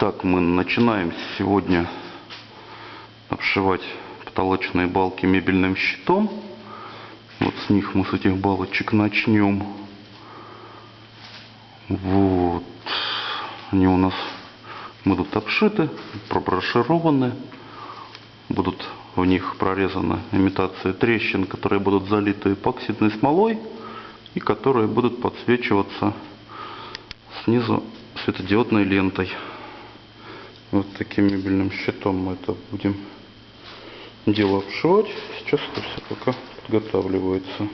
Итак, мы начинаем сегодня обшивать потолочные балки мебельным щитом. Вот с них мы, с этих балочек, начнем. Вот. Они у нас будут обшиты, проброшированы. Будут в них прорезаны имитации трещин, которые будут залиты эпоксидной смолой и которые будут подсвечиваться снизу светодиодной лентой. Вот таким мебельным щитом мы это будем дело обшивать. Сейчас это все пока подготавливается.